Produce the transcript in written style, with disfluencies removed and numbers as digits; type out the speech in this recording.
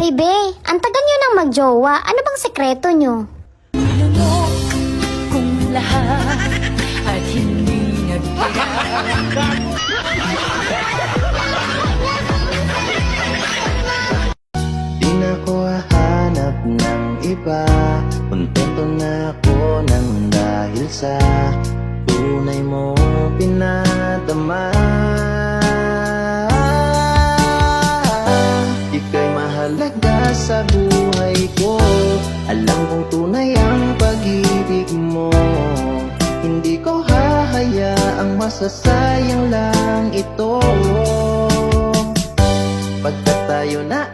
Bebe, ang tagal nyo nang magjowa. Ano bang sekreto nyo? Alam mo kung lahat at hindi Di na ko hahanap ng iba. Kontento na ako nang dahil sa tunay mo pinadama. Ika'y mahalaga sa buhay ko. Alam kong tunay ang pag-ibig mo. Hindi ko hahayaang masasayang lang ito. Pagkat tayo na